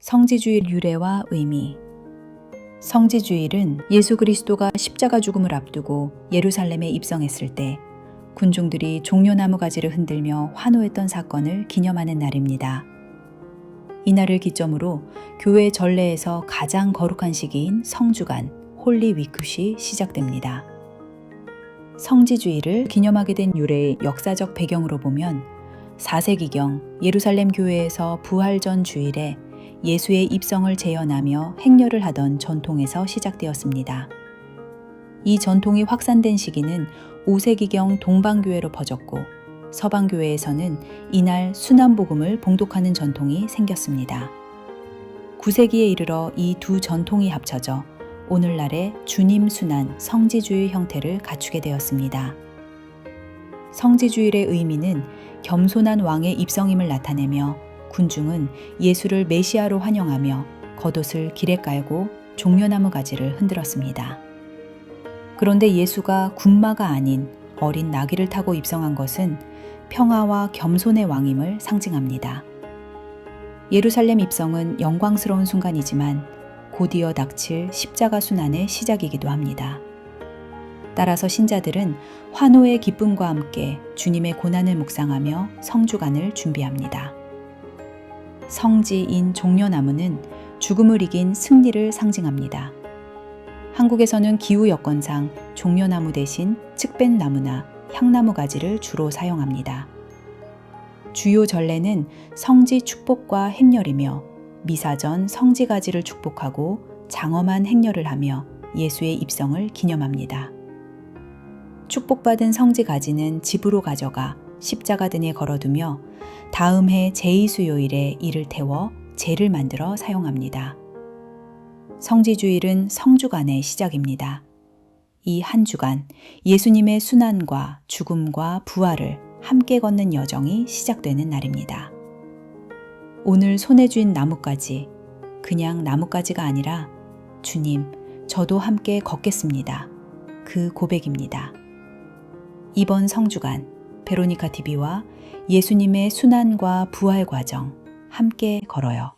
성지주일 유래와 의미. 성지주일은 예수 그리스도가 십자가 죽음을 앞두고 예루살렘에 입성했을 때 군중들이 종려나무 가지를 흔들며 환호했던 사건을 기념하는 날입니다. 이날을 기점으로 교회 전례에서 가장 거룩한 시기인 성주간, 홀리 위크시 시작됩니다. 성지주일을 기념하게 된 유래의 역사적 배경으로 보면 4세기경 예루살렘 교회에서 부활 전 주일에 예수의 입성을 재현하며 행렬을 하던 전통에서 시작되었습니다. 이 전통이 확산된 시기는 5세기경 동방교회로 퍼졌고 서방교회에서는 이날 순환복음을 봉독하는 전통이 생겼습니다. 9세기에 이르러 이 두 전통이 합쳐져 오늘날의 주님 순환 성지주일 형태를 갖추게 되었습니다. 성지주일의 의미는 겸손한 왕의 입성임을 나타내며 군중은 예수를 메시아로 환영하며 겉옷을 길에 깔고 종려나무 가지를 흔들었습니다. 그런데 예수가 군마가 아닌 어린 나귀를 타고 입성한 것은 평화와 겸손의 왕임을 상징합니다. 예루살렘 입성은 영광스러운 순간이지만 곧이어 닥칠 십자가 순환의 시작이기도 합니다. 따라서 신자들은 환호의 기쁨과 함께 주님의 고난을 묵상하며 성주간을 준비합니다. 성지인 종려나무는 죽음을 이긴 승리를 상징합니다. 한국에서는 기후 여건상 종려나무 대신 측백나무나 향나무 가지를 주로 사용합니다. 주요 전례는 성지 축복과 행렬이며 미사 전 성지 가지를 축복하고 장엄한 행렬을 하며 예수의 입성을 기념합니다. 축복받은 성지 가지는 집으로 가져가 십자가 등에 걸어두며 다음 해 제2수요일에 이를 태워 제를 만들어 사용합니다. 성지주일은 성주간의 시작입니다. 이 한 주간 예수님의 순환과 죽음과 부활을 함께 걷는 여정이 시작되는 날입니다. 오늘 손에 쥔 나뭇가지, 그냥 나뭇가지가 아니라 주님, 저도 함께 걷겠습니다. 그 고백입니다. 이번 성주간 베로니카 TV와 예수님의 순환과 부활 과정 함께 걸어요.